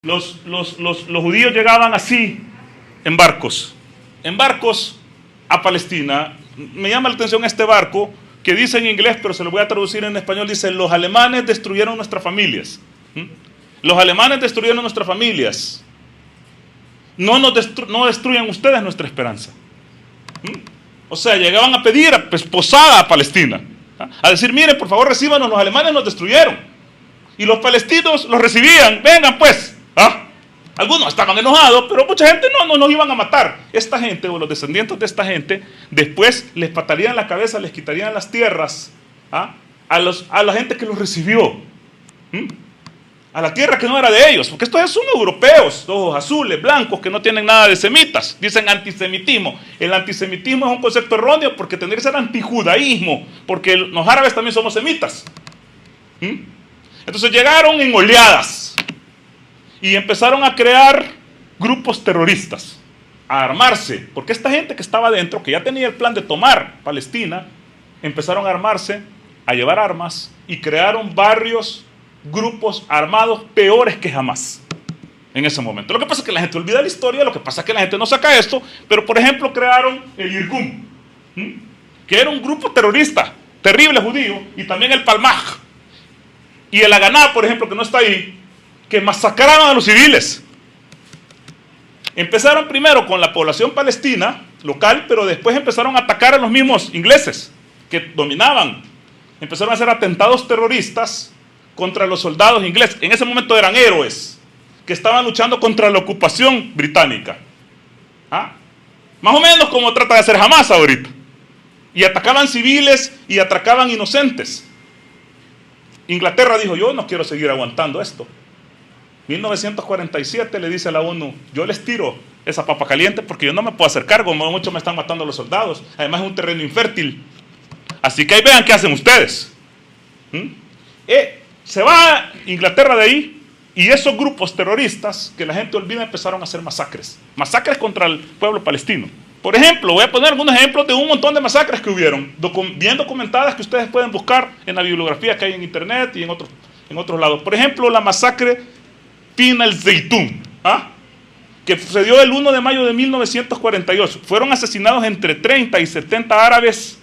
Los judíos llegaban así, en barcos a Palestina. Me llama la atención este barco, que dice en inglés, pero se lo voy a traducir en español, dice: los alemanes destruyeron nuestras familias. Los alemanes destruyeron nuestras familias. No destruyan ustedes nuestra esperanza. O sea, llegaban a pedir posada a Palestina, a decir: miren, por favor, recíbanos, los alemanes nos destruyeron. Y los palestinos los recibían: vengan pues. Algunos estaban enojados, pero mucha gente no nos iban a matar. Esta gente, o los descendientes de esta gente, después les patarían la cabeza, les quitarían las tierras a la gente que los recibió. A la tierra que no era de ellos, porque estos son europeos, ojos azules, blancos, que no tienen nada de semitas. Dicen antisemitismo. El antisemitismo es un concepto erróneo, porque tendría que ser antijudaísmo, porque los árabes también somos semitas. Entonces llegaron en oleadas y empezaron a crear grupos terroristas, a armarse, porque esta gente que estaba adentro, que ya tenía el plan de tomar Palestina, empezaron a armarse, a llevar armas, y crearon barrios, grupos armados peores que jamás en ese momento. Lo que pasa es que la gente olvida la historia, lo que pasa es que la gente no saca esto, pero por ejemplo crearon el Irgun, que era un grupo terrorista, terrible judío, y también el Palmaj, y el Haganá, por ejemplo, que no está ahí, que masacraron a los civiles. Empezaron primero con la población palestina local, pero después empezaron a atacar a los mismos ingleses que dominaban. Empezaron a hacer atentados terroristas contra los soldados ingleses. En ese momento eran héroes que estaban luchando contra la ocupación británica. Más o menos como trata de hacer Hamas ahorita. Y atacaban civiles y atacaban inocentes. Inglaterra dijo: yo no quiero seguir aguantando esto. 1947 le dice a la ONU: yo les tiro esa papa caliente porque yo no me puedo hacer cargo, muchos me están matando los soldados, además es un terreno infértil. Así que ahí vean qué hacen ustedes. Se va Inglaterra de ahí, y esos grupos terroristas que la gente olvida empezaron a hacer masacres contra el pueblo palestino. Por ejemplo, voy a poner algunos ejemplos de un montón de masacres que hubieron, bien documentadas, que ustedes pueden buscar en la bibliografía que hay en internet y en otros lados. Por ejemplo, la masacre Tin al-Zaytun, que sucedió el 1 de mayo de 1948. Fueron asesinados entre 30 y 70 árabes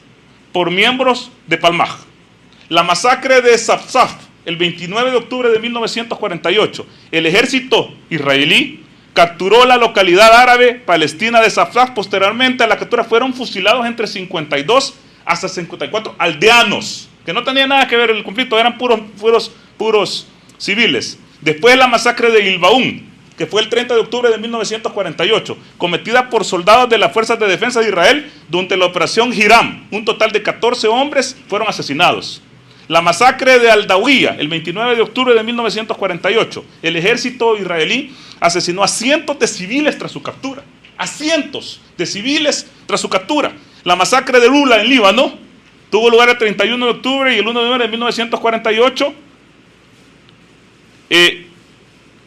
por miembros de Palmaj. La masacre de Safsaf, el 29 de octubre de 1948. El ejército israelí capturó la localidad árabe palestina de Safsaf. Posteriormente a la captura fueron fusilados entre 52 hasta 54 aldeanos, que no tenían nada que ver en el conflicto, eran puros civiles. Después la masacre de Ilbaún, que fue el 30 de octubre de 1948, cometida por soldados de las Fuerzas de Defensa de Israel durante la operación Hiram. Un total de 14 hombres fueron asesinados. La masacre de Al-Dawiya, el 29 de octubre de 1948. El ejército israelí asesinó a cientos de civiles tras su captura. A cientos de civiles tras su captura. La masacre de Lula en Líbano tuvo lugar el 31 de octubre y el 1 de noviembre de 1948.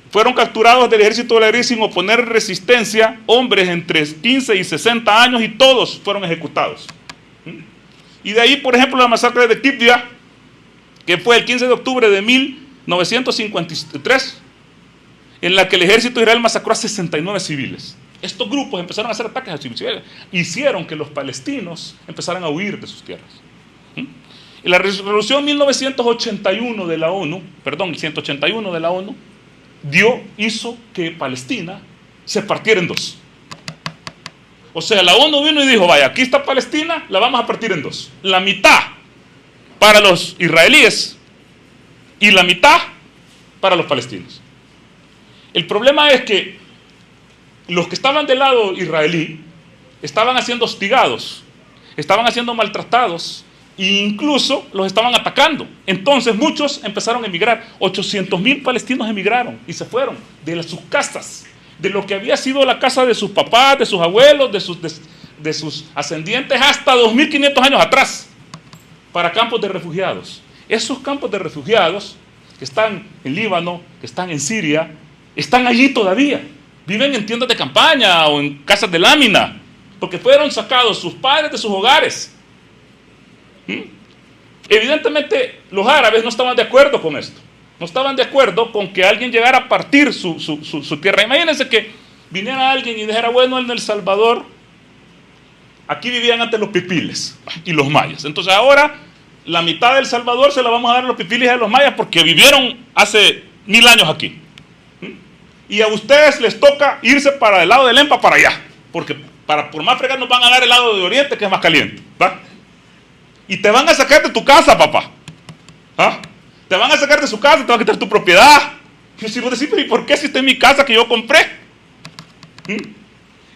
Fueron capturados del ejército israelí sin oponer resistencia hombres entre 15 y 60 años, y todos fueron ejecutados. Y de ahí, por ejemplo, la masacre de Kibdia, que fue el 15 de octubre de 1953, en la que el ejército israelí masacró a 69 civiles. Estos grupos empezaron a hacer ataques a civiles, hicieron que los palestinos empezaran a huir de sus tierras. En la resolución 1981 de la ONU, 181 de la ONU, hizo que Palestina se partiera en dos. O sea, la ONU vino y dijo: vaya, aquí está Palestina, la vamos a partir en dos. La mitad para los israelíes y la mitad para los palestinos. El problema es que los que estaban del lado israelí estaban siendo hostigados, estaban siendo maltratados, e incluso los estaban atacando. Entonces muchos empezaron a emigrar. 800,000 palestinos emigraron y se fueron de sus casas, de lo que había sido la casa de sus papás, de sus abuelos, de sus ascendientes, hasta 2500 años atrás, para campos de refugiados. Esos campos de refugiados que están en Líbano, que están en Siria, están allí todavía. Viven en tiendas de campaña o en casas de lámina, porque fueron sacados sus padres de sus hogares. Evidentemente los árabes no estaban de acuerdo con esto. No estaban de acuerdo con que alguien llegara a partir su tierra. Imagínense que viniera alguien y dijera, bueno, en El Salvador, aquí vivían antes los pipiles y los mayas. Entonces ahora la mitad del Salvador se la vamos a dar a los pipiles y a los mayas porque vivieron hace 1000 años aquí. Y a ustedes les toca irse para el lado del EMPA para allá, porque por más fregar nos van a dar el lado de Oriente, que es más caliente, ¿va? Y te van a sacar de tu casa, papá. ¿Ah? Te van a sacar de su casa, te van a quitar tu propiedad. Y si vos decís, pero ¿y por qué si esta es mi casa que yo compré?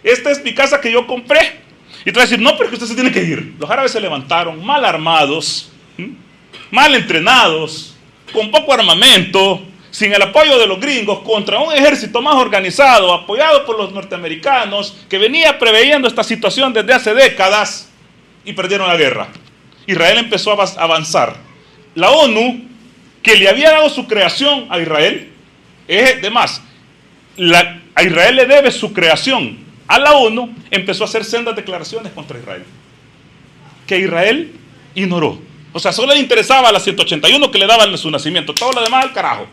Esta es mi casa que yo compré. Y te vas a decir, no, pero es que usted se tiene que ir. Los árabes se levantaron mal armados, mal entrenados, con poco armamento, sin el apoyo de los gringos, contra un ejército más organizado, apoyado por los norteamericanos, que venía preveyendo esta situación desde hace décadas, y perdieron la guerra. Israel empezó a avanzar. La ONU, que le había dado su creación a Israel, a Israel le debe su creación a la ONU, empezó a hacer sendas declaraciones contra Israel, que Israel ignoró. O sea, solo le interesaba a la 181 que le daban su nacimiento, todo lo demás al carajo.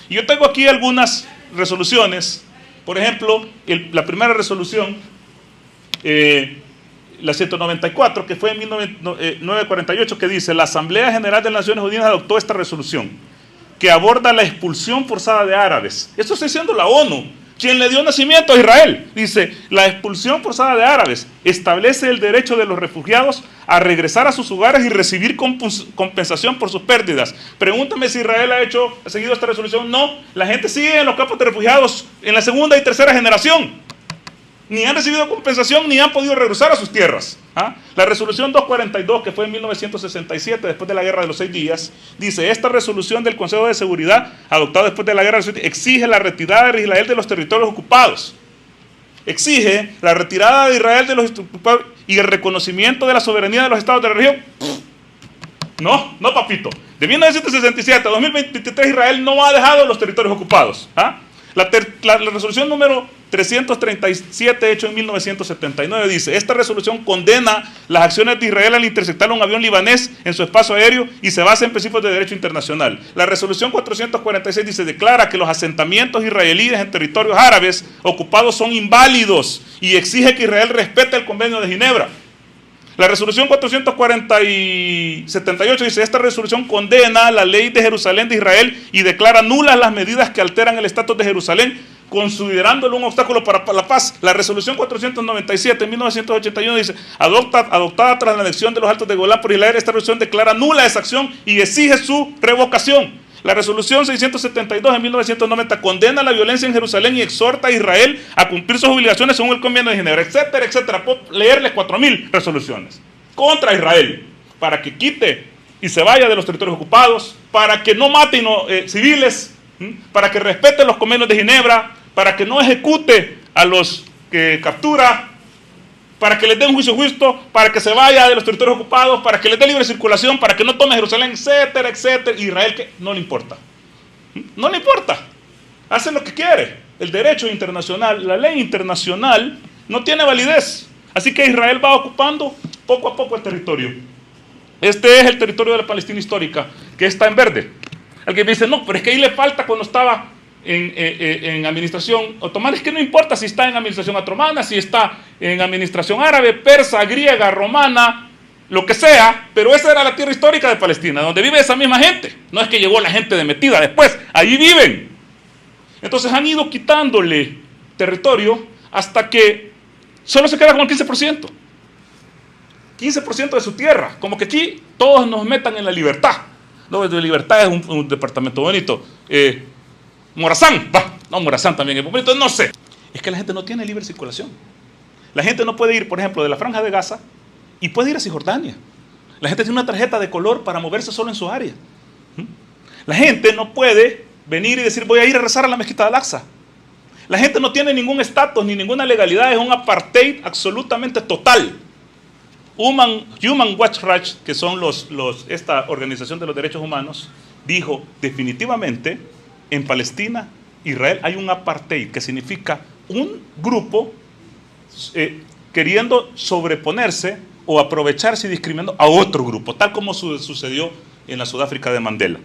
Y yo tengo aquí algunas resoluciones. Por ejemplo, la primera resolución, la 194, que fue en 1948, que dice: la Asamblea General de las Naciones Unidas adoptó esta resolución, que aborda la expulsión forzada de árabes. Esto está diciendo la ONU, quien le dio nacimiento a Israel. Dice: la expulsión forzada de árabes establece el derecho de los refugiados a regresar a sus hogares y recibir compensación por sus pérdidas. Pregúntame si Israel ha seguido esta resolución. No, la gente sigue en los campos de refugiados en la segunda y tercera generación. Ni han recibido compensación, ni han podido regresar a sus tierras. La resolución 242, que fue en 1967, después de la Guerra de los 6 días, dice: esta resolución del Consejo de Seguridad, adoptada después de la Guerra de los 6 días, exige la retirada de Israel de los territorios ocupados. Exige la retirada de Israel de los ocupados y el reconocimiento de la soberanía de los estados de la región. No, papito. De 1967 a 2023 Israel no ha dejado los territorios ocupados. La resolución número 337, hecho en 1979, dice: esta resolución condena las acciones de Israel al interceptar un avión libanés en su espacio aéreo y se basa en principios de derecho internacional. La resolución 446 dice: declara que los asentamientos israelíes en territorios árabes ocupados son inválidos y exige que Israel respete el Convenio de Ginebra. La resolución 478 dice: esta resolución condena la ley de Jerusalén de Israel y declara nulas las medidas que alteran el estatus de Jerusalén, considerándolo un obstáculo para la paz. La resolución 497 en 1981 dice: adoptada tras la anexión de los Altos de Golán por Israel, esta resolución declara nula esa acción y exige su revocación. La resolución 672 en 1990 condena la violencia en Jerusalén y exhorta a Israel a cumplir sus obligaciones según el Convenio de Ginebra, etcétera, etcétera. Puedo leerles 4000 resoluciones contra Israel para que quite y se vaya de los territorios ocupados, para que no mate civiles, para que respete los convenios de Ginebra, para que no ejecute a los que captura, para que les dé un juicio justo, para que se vaya de los territorios ocupados, para que les dé libre circulación, para que no tome Jerusalén, etcétera, etcétera. Israel, que no le importa. No le importa. Hace lo que quiere. El derecho internacional, la ley internacional, no tiene validez. Así que Israel va ocupando poco a poco el territorio. Este es el territorio de la Palestina histórica, que está en verde. Alguien me dice: no, pero es que ahí le falta cuando estaba en administración otomana. Es que no importa si está en administración otomana, si está en administración árabe, persa, griega, romana, lo que sea, pero esa era la tierra histórica de Palestina, donde vive esa misma gente. No es que llegó la gente de metida después, ahí viven. Entonces han ido quitándole territorio hasta que solo se queda con el 15%. 15% de su tierra. Como que aquí todos nos metan en la libertad. No, de libertad es un departamento bonito. Morazán, Morazán también es bonito, no sé. Es que la gente no tiene libre circulación. La gente no puede ir, por ejemplo, de la Franja de Gaza y puede ir a Cisjordania. La gente tiene una tarjeta de color para moverse solo en su área. La gente no puede venir y decir: voy a ir a rezar a la mezquita de Al-Aqsa. La gente no tiene ningún estatus ni ninguna legalidad, es un apartheid absolutamente total. Human Rights Watch, que son esta organización de los derechos humanos, dijo definitivamente: en Palestina, Israel, hay un apartheid, que significa un grupo queriendo sobreponerse o aprovecharse y discriminando a otro grupo, tal como sucedió en la Sudáfrica de Mandela.